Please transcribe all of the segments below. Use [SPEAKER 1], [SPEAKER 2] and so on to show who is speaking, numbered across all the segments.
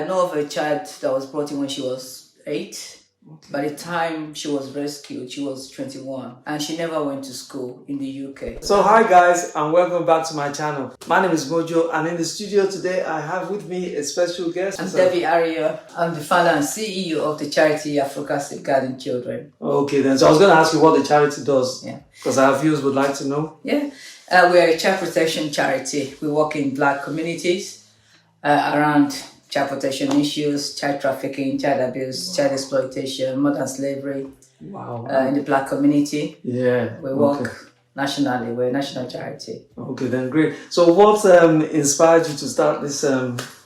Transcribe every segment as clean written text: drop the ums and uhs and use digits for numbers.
[SPEAKER 1] I know of a child that was brought in when she was 8.
[SPEAKER 2] Okay.
[SPEAKER 1] By the time she was rescued, she was 21, and she never went to school in the UK.
[SPEAKER 2] So hi guys, and welcome back to my channel. My name is Mojo, and in the studio today I have with me a special guest.
[SPEAKER 1] I'm Debbie Aria. I'm the founder and CEO of the charity Afruca Safeguarding Children.
[SPEAKER 2] Okay then, so I was going to ask you what the charity does.
[SPEAKER 1] Yeah.
[SPEAKER 2] Because our viewers would like to know.
[SPEAKER 1] Yeah. We are a child protection charity. We work in Black communities around child protection issues, child trafficking, child abuse, child exploitation, modern slavery.
[SPEAKER 2] Wow.
[SPEAKER 1] In the Black community.
[SPEAKER 2] Yeah.
[SPEAKER 1] We work nationally. We're a national charity.
[SPEAKER 2] Okay, then great. So what inspired you to start this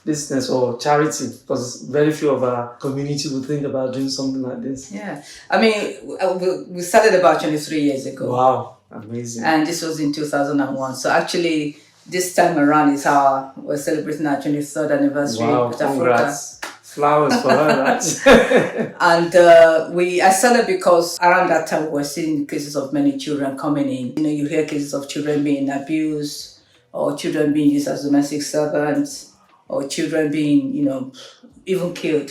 [SPEAKER 2] business or charity? Because very few of our community would think about doing something like this.
[SPEAKER 1] Yeah. I mean, we started about 23 years ago.
[SPEAKER 2] Wow. Amazing.
[SPEAKER 1] And this was in 2001. So actually, this time around is we're celebrating our 23rd anniversary.
[SPEAKER 2] Wow,
[SPEAKER 1] with
[SPEAKER 2] congrats. Afruca. Flowers for her, right?
[SPEAKER 1] And I started because around that time we were seeing cases of many children coming in. You know, you hear cases of children being abused, or children being used as domestic servants, or children being, even killed.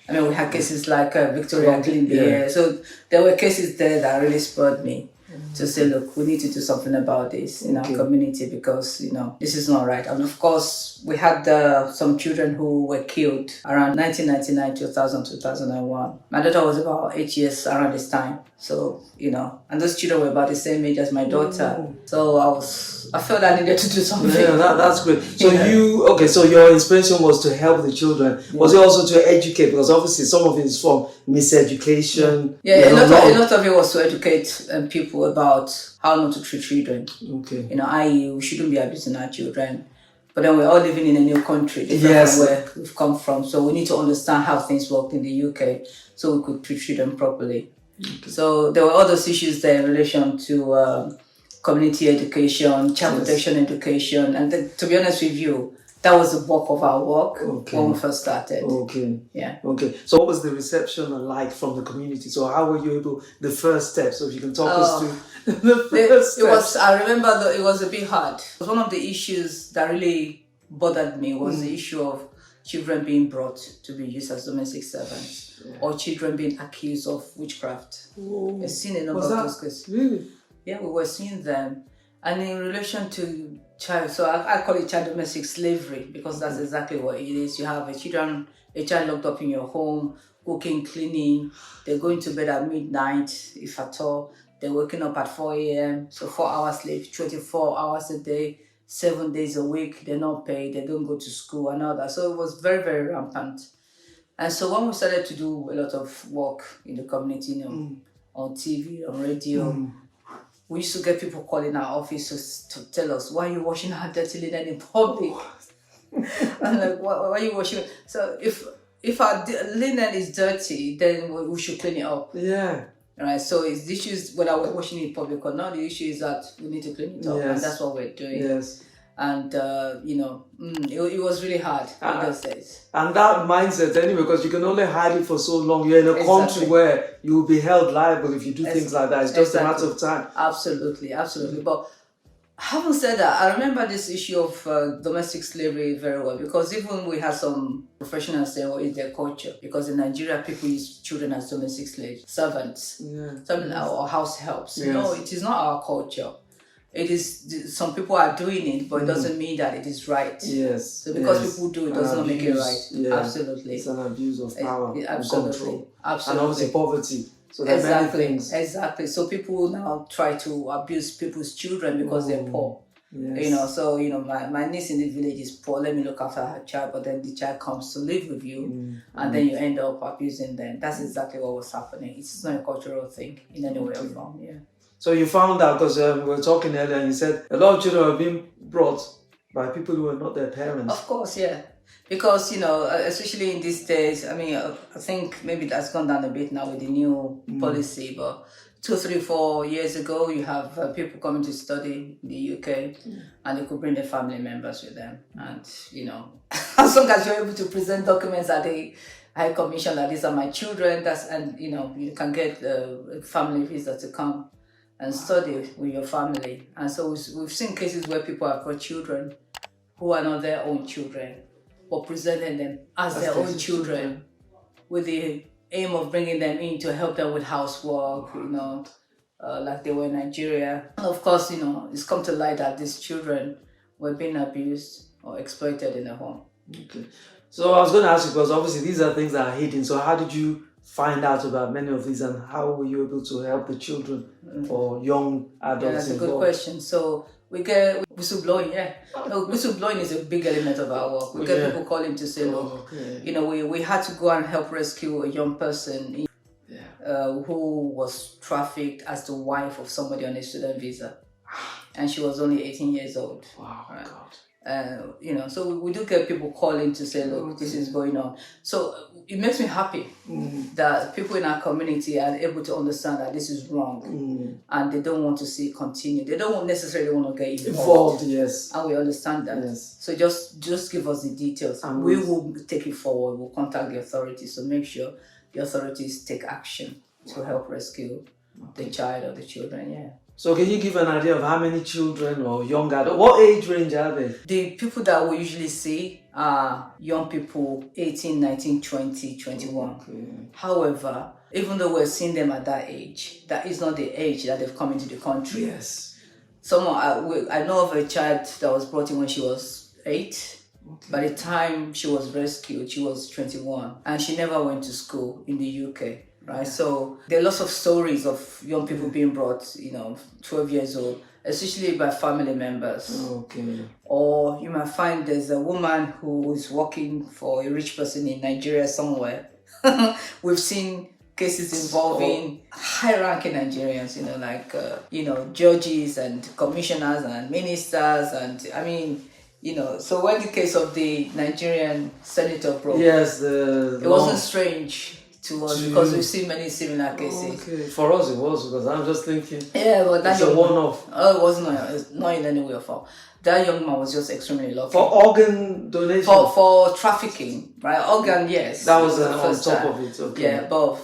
[SPEAKER 1] I mean, we had cases like Victoria Glynn. So there were cases there that really spurred me to say, look, we need to do something about this in our community because, this is not right. And of course, we had some children who were killed around 1999, 2000, 2001. My daughter was about 8 years around this time. So, and those children were about the same age as my daughter. So I felt I needed to do something.
[SPEAKER 2] Yeah, that's great. So so your inspiration was to help the children. Was it also to educate? Because obviously some of it is from miseducation.
[SPEAKER 1] Yeah, a lot of it was to educate people about how not to treat children.
[SPEAKER 2] Okay.
[SPEAKER 1] I.e., we shouldn't be abusing our children. But then we're all living in a new country, different from where we've come from. So we need to understand how things work in the UK so we could treat children properly. Okay. So there were all those issues there in relation to community education, child protection education. And then, to be honest with you, that was the bulk of our work when we first started. Okay. Yeah.
[SPEAKER 2] Okay. So what was the reception like from the community? So how were you able, the first step? So if you can talk us through the first steps.
[SPEAKER 1] I remember it was a bit hard. One of the issues that really bothered me was the issue of children being brought to be used as domestic servants or children being accused of witchcraft. We've seen a number of those cases.
[SPEAKER 2] Really?
[SPEAKER 1] Yeah, we were seeing them. And in relation to child, so I call it child domestic slavery because that's exactly what it is. You have a child locked up in your home, cooking, cleaning. They're going to bed at midnight, if at all. They're waking up at 4 a.m. So 4 hours sleep, 24 hours a day, 7 days a week. They're not paid. They don't go to school and all that. So it was very, very rampant. And so when we started to do a lot of work in the community, on TV, on radio, we used to get people calling our office to tell us, why are you washing our dirty linen in public? I'm like, why are you washing? So if our linen is dirty, then we should clean it up.
[SPEAKER 2] Yeah.
[SPEAKER 1] Right. So it's the issue is whether we're washing it in public or not. The issue is that we need to clean it up, and that's what we're doing.
[SPEAKER 2] Yes.
[SPEAKER 1] And it was really hard in those days.
[SPEAKER 2] And that mindset, anyway, because you can only hide it for so long. You're in a country where you will be held liable if you do things like that. It's just a matter of time.
[SPEAKER 1] Absolutely. But having said that, I remember this issue of domestic slavery very well because even we had some professionals saying, it's their culture. Because in Nigeria, people use children as domestic slaves, servants, or house helps.
[SPEAKER 2] Yes.
[SPEAKER 1] No, it is not our culture. It is, some people are doing it, but it doesn't mean that it is right.
[SPEAKER 2] Yes.
[SPEAKER 1] So because people do it does not make it right.
[SPEAKER 2] Yeah.
[SPEAKER 1] Absolutely.
[SPEAKER 2] It's an abuse of power and control.
[SPEAKER 1] Absolutely.
[SPEAKER 2] And obviously poverty. So there are many things.
[SPEAKER 1] Exactly. So people now try to abuse people's children because they're poor.
[SPEAKER 2] Yes.
[SPEAKER 1] My niece in the village is poor. Let me look after her child, but then the child comes to live with you, and then you end up abusing them. That's exactly what was happening. It's not a cultural thing in any way or form. Yeah.
[SPEAKER 2] So you found out, because we were talking earlier, and you said a lot of children are being brought by people who are not their parents.
[SPEAKER 1] Of course, yeah. Because, especially in these days, I mean, I think maybe that's gone down a bit now with the new policy, but 2, 3, 4 years ago, you have people coming to study in the UK, and they could bring their family members with them. And, as long as you're able to present documents at the High Commission that these are my children, you can get a family visa to come and study with your family. And so we've seen cases where people have got children who are not their own children, but presenting them as their own children with the aim of bringing them in to help them with housework, like they were in Nigeria. And of course, it's come to light that these children were being abused or exploited in the home.
[SPEAKER 2] Okay. So I was going to ask you, because obviously these are things that are hidden. So how did you find out about many of these, and how were you able to help the children or young adults?
[SPEAKER 1] Yeah, that's a good question. So we get whistleblowing, whistleblowing is a big element of our work. We get people calling to say, look, we had to go and help rescue a young person who was trafficked as the wife of somebody on a student visa. And she was only 18 years old.
[SPEAKER 2] Wow, right? God.
[SPEAKER 1] So we do get people calling to say, look, this is going on. So it makes me happy that people in our community are able to understand that this is wrong and they don't want to see it continue. They don't necessarily want to get involved.
[SPEAKER 2] Yes.
[SPEAKER 1] And we understand that. Yes. So just give us the details. And we will take it forward. We'll contact the authorities. So make sure the authorities take action to help rescue the child or the children. Yeah.
[SPEAKER 2] So can you give an idea of how many children or young adults, what age range are they?
[SPEAKER 1] The people that we usually see are young people 18, 19, 20, 21. Okay. However, even though we're seeing them at that age, that is not the age that they've come into the country.
[SPEAKER 2] Yes.
[SPEAKER 1] I know of a child that was brought in when she was 8. Okay. By the time she was rescued, she was 21. And she never went to school in the UK. Right, so there are lots of stories of young people being brought, 12 years old, especially by family members.
[SPEAKER 2] Okay.
[SPEAKER 1] Or you might find there's a woman who is working for a rich person in Nigeria somewhere. We've seen cases involving high-ranking Nigerians, judges and commissioners and ministers, and so when the case of the Nigerian senator broke,
[SPEAKER 2] it
[SPEAKER 1] wasn't strange to us because we've seen many similar cases.
[SPEAKER 2] Okay. For us it was, because I'm just thinking
[SPEAKER 1] but that
[SPEAKER 2] it's a one-off.
[SPEAKER 1] It wasn't not in any way or form. That young man was just extremely lucky.
[SPEAKER 2] For organ donation?
[SPEAKER 1] For trafficking, right? Organ, yes.
[SPEAKER 2] That was on top of it, okay.
[SPEAKER 1] Yeah, but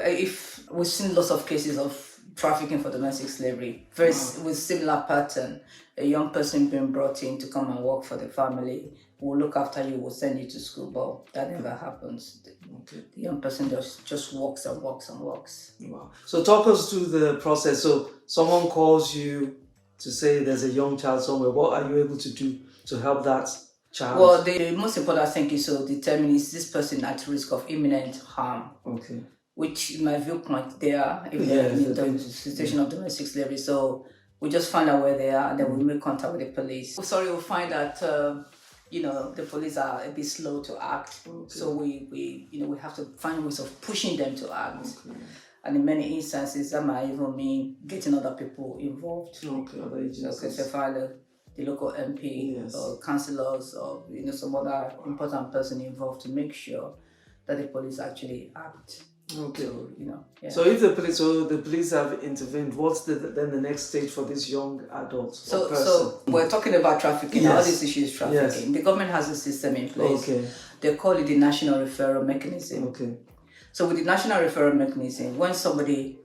[SPEAKER 1] if we've seen lots of cases of trafficking for domestic slavery, with similar pattern, a young person being brought in to come and work for the family, will look after you, will send you to school, but that never happens. Okay. The young person just walks and walks and walks.
[SPEAKER 2] Wow. So talk us through the process. So someone calls you to say there's a young child somewhere. What are you able to do to help that child?
[SPEAKER 1] Well, the most important thing is to determine, is this person at risk of imminent harm? Okay. Which, in my viewpoint, they are, if they're in the situation of domestic slavery. So we just find out where they are, and then we make contact with the police. We'll find that the police are a bit slow to act. Okay. So we have to find ways of pushing them to act. Okay. And in many instances, that might even mean getting other people involved.
[SPEAKER 2] Okay, other agencies.
[SPEAKER 1] Okay, so find the local MP or councillors or some other important person involved to make sure that the police actually act.
[SPEAKER 2] Okay. So if the police have intervened, what's then the next stage for this young adult or person?
[SPEAKER 1] So we're talking about trafficking. All this issue is trafficking. Yes. The government has a system in place. Okay. They call it the National Referral Mechanism. Okay. So with the National Referral Mechanism, when somebody,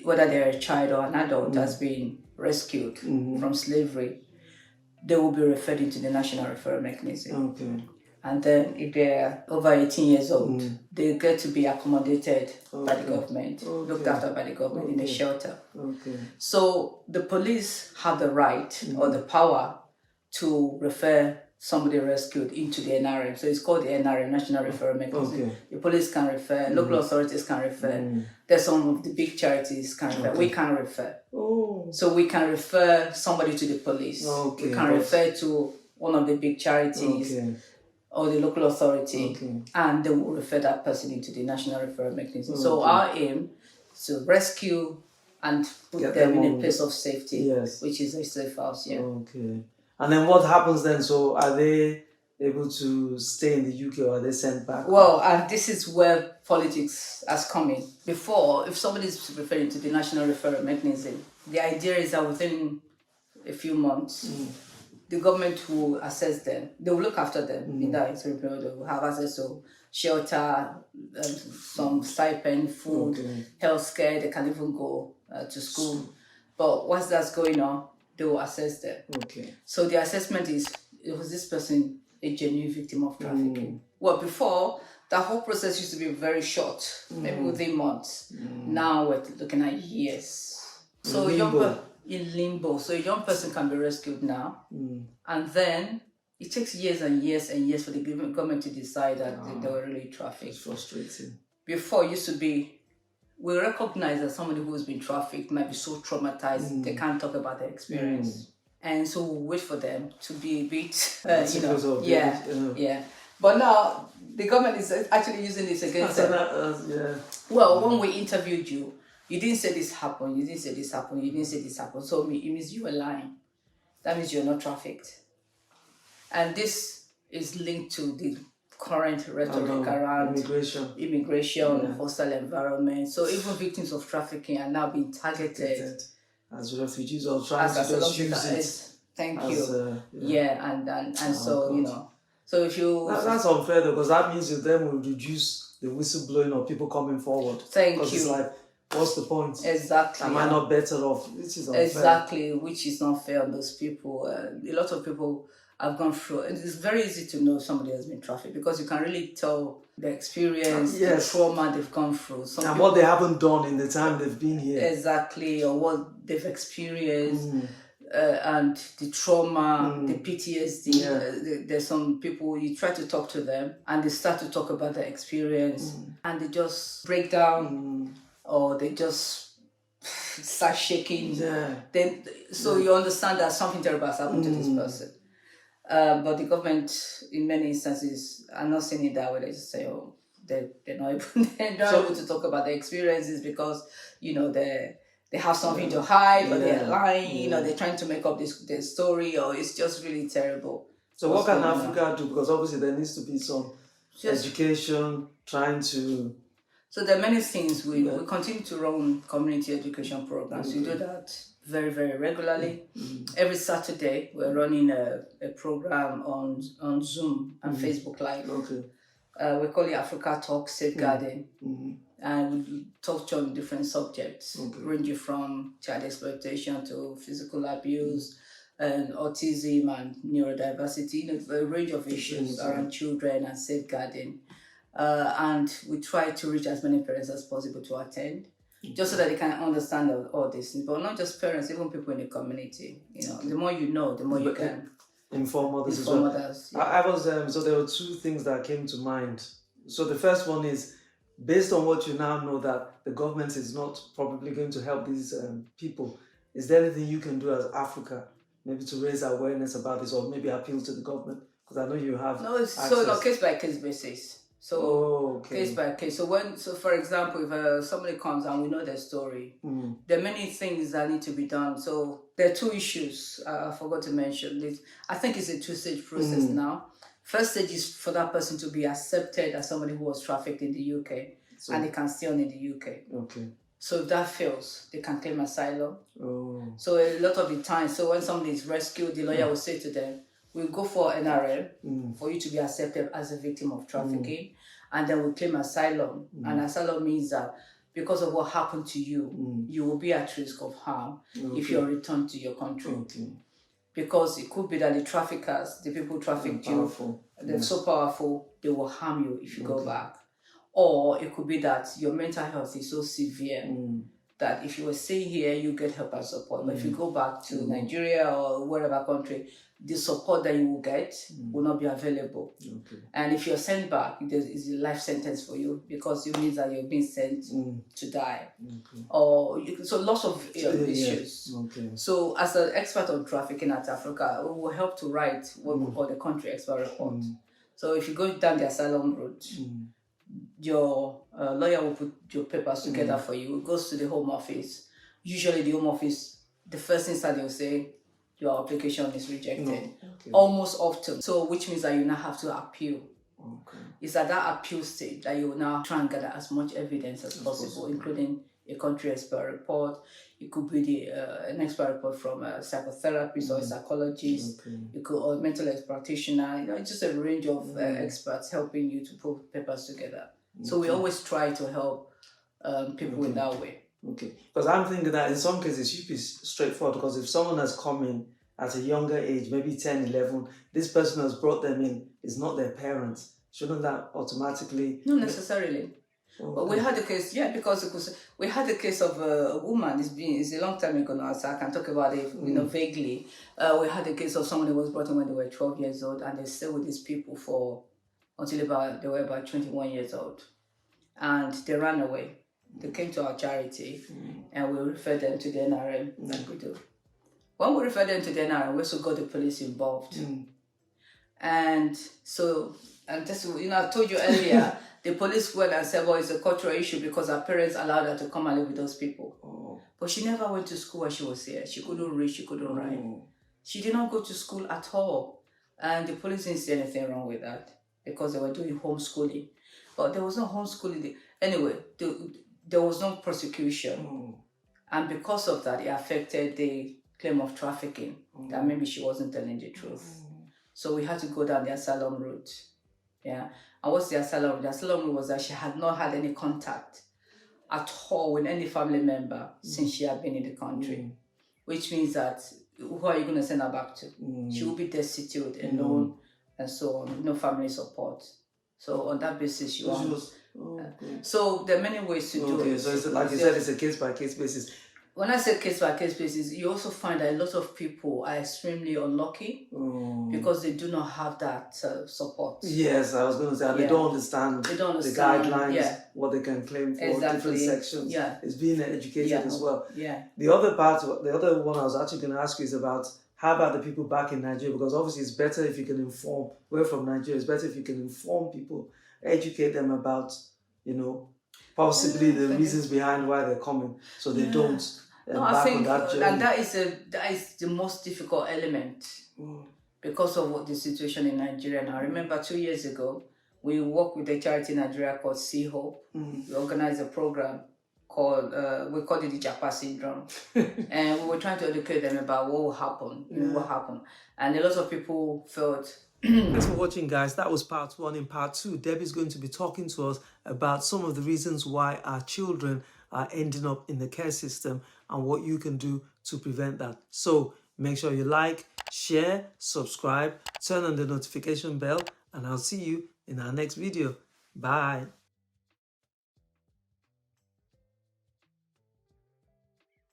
[SPEAKER 1] whether they're a child or an adult, has been rescued from slavery, they will be referred into the National Referral Mechanism. Okay. And then if they're over 18 years old, they get to be accommodated by the government, looked after by the government in a shelter. Okay. So the police have the right or the power to refer somebody rescued into the NRM. So it's called the NRM, National Referral Mechanism. Okay. The police can refer, local authorities can refer. There's some of the big charities can refer. We can refer. Oh. So we can refer somebody to the police. Okay. We can refer to one of the big charities. Okay. Or the local authority, and they will refer that person into the National Referral Mechanism. So our aim is to rescue and put them in a place of safety, which is a safe house. Yeah.
[SPEAKER 2] Okay. And then what happens then? So are they able to stay in the UK, or are they sent back?
[SPEAKER 1] Well, and this is where politics has come in. Before, if somebody is referring to the National Referral Mechanism, the idea is that within a few months, the government will assess them. They will look after them in that interim period. They will have access to shelter, some stipend, food, healthcare. They can even go to school. But once that's going on, they will assess them. Okay. So the assessment is, was this person a genuine victim of trafficking. Well, before, that whole process used to be very short, maybe within months. Now we're looking at years. So in limbo. So a young person can be rescued now, and then it takes years and years and years for the government to decide that they were really trafficked.
[SPEAKER 2] It's frustrating.
[SPEAKER 1] Before, it used to be, we recognize that somebody who's been trafficked might be so traumatized they can't talk about their experience, and so we wait for them to be a bit, But now the government is actually using this against them. Well, when we interviewed you, you didn't say this happened. You didn't say this happened. You didn't say this happened. So it means you were lying. That means you're not trafficked, and this is linked to the current rhetoric around immigration, hostile environment. So even victims of trafficking are now being targeted
[SPEAKER 2] as refugees or trying to just use it.
[SPEAKER 1] Thank you. And so God. So if you
[SPEAKER 2] that's unfair though, because that means you then will reduce the whistleblowing of people coming forward.
[SPEAKER 1] Thank you.
[SPEAKER 2] It's like, what's the point?
[SPEAKER 1] Exactly.
[SPEAKER 2] Am I not better off? Which is unfair.
[SPEAKER 1] Exactly, which is not fair on those people. A lot of people have gone through. It's very easy to know somebody has been trafficked because you can really tell the experience, the trauma they've gone through.
[SPEAKER 2] And what they haven't done in the time they've been here.
[SPEAKER 1] Exactly, or what they've experienced. And the trauma, the PTSD. There's some people, you try to talk to them and they start to talk about their experience and they just break down or they just start shaking. Then, you understand that something terrible has happened to this person. But the government, in many instances, are not saying it that way. They just say, they're not able to talk about their experiences because, they have something to hide, or they're lying, or they're trying to make up their story, or it's just really terrible.
[SPEAKER 2] So what can Africa do? Because obviously there needs to be some education, trying to...
[SPEAKER 1] So there are many things. We continue to run community education programs. We do that very, very regularly. Every Saturday, we're running a program on Zoom and Facebook Live. We call it Afruca Talk Safeguarding. And we touch on different subjects, ranging from child exploitation to physical abuse and autism and neurodiversity, a range of issues around children and safeguarding. And we try to reach as many parents as possible to attend, just so that they can understand all this. But not just parents, even people in the community. The more you know, the more you can
[SPEAKER 2] inform others as
[SPEAKER 1] well.
[SPEAKER 2] I was so there were two things that came to mind. So the first one is, based on what you now know that the government is not probably going to help these people, is there anything you can do as Africa, maybe to raise awareness about this, or maybe appeal to the government? Because I know you have
[SPEAKER 1] case by case basis. So case by case. So for example, if somebody comes and we know their story, there are many things that need to be done. So there are two issues I forgot to mention. I think it's a two-stage process now. First stage is for that person to be accepted as somebody who was trafficked in the UK and they can stay on in the UK. So if that fails, they can claim asylum. So a lot of the time, so when somebody is rescued, the lawyer will say to them, we'll go for NRM for you to be accepted as a victim of trafficking, and then we'll claim asylum. And asylum means that because of what happened to you, you will be at risk of harm if you're returned to your country. Because it could be that the traffickers, the people who trafficked you, they're so powerful, they will harm you if you go back. Or it could be that your mental health is so severe that if you were staying here, you get help and support. But if you go back to Nigeria or wherever country, the support that you will get will not be available. And if you're sent back, it's a life sentence for you because it means that you're being sent to die. So lots of issues. So as an expert on trafficking at Afruca, we will help to write what we call the country expert report. So if you go down the asylum route, your lawyer will put your papers together for you. It goes to the Home Office. Usually the Home Office, the first thing that they'll say, your application is rejected. Almost often. So which means that you now have to appeal. It's at that appeal stage that you will now try and gather as much evidence as possible, including a country expert report. It could be an expert report from a psychotherapist or a psychologist. It could or a mental health practitioner. It's just a range of experts helping you to put papers together. So we always try to help people in that way.
[SPEAKER 2] Because I'm thinking that in some cases it should be straightforward, because if someone has come in at a younger age, maybe 10, 11, this person has brought them in, is not their parents. Shouldn't that automatically...
[SPEAKER 1] Not necessarily. But we had a case, because we had a case of a woman. It's a long time ago now, so I can talk about it, vaguely. We had a case of someone who was brought in when they were 12 years old, and they stayed with these people until they were about 21 years old, and they ran away. They came to our charity, and we referred them to the NRM, like we do. When we referred them to the NRM, we also got the police involved, and so, and this, I told you earlier. The police went and said, well, it's a cultural issue because her parents allowed her to come and live with those people. Oh. But she never went to school when she was here. She couldn't read, she couldn't write. She did not go to school at all. And the police didn't see anything wrong with that because they were doing homeschooling. But there was no homeschooling. Anyway, there was no prosecution. And because of that, it affected the claim of trafficking, that maybe she wasn't telling the truth. So we had to go down the asylum route. Yeah. And what's the asylum? The asylum was that she had not had any contact at all with any family member since she had been in the country, which means that who are you going to send her back to? She will be destitute, alone, and so on, no family support. So on that basis, she was. So there are many ways to do it.
[SPEAKER 2] So it's, like you said, it's a case-by-case basis.
[SPEAKER 1] When I say case-by-case basis, you also find that a lot of people are extremely unlucky because they do not have that support.
[SPEAKER 2] Yes, I was going to say, they don't understand the guidelines, what they can claim for different sections. It's being educated as well. The other one I was actually going to ask you is about how about the people back in Nigeria? Because obviously it's better if you can inform. We're from Nigeria. It's better if you can inform people, educate them about, possibly the reasons behind why they're coming, so they don't.
[SPEAKER 1] No, I think that is the most difficult element because of what the situation in Nigeria. And I remember 2 years ago, we worked with a charity in Nigeria called Sea Hope. We organized a program called, we called it the Japa Syndrome. And we were trying to educate them about what will happen, what happened. And a lot of people felt...
[SPEAKER 2] Thanks for watching, guys. That was part 1. In part 2, Debbie's going to be talking to us about some of the reasons why our children are ending up in the care system and what you can do to prevent that. So make sure you like, share, subscribe, turn on the notification bell, and I'll see you in our next video. Bye.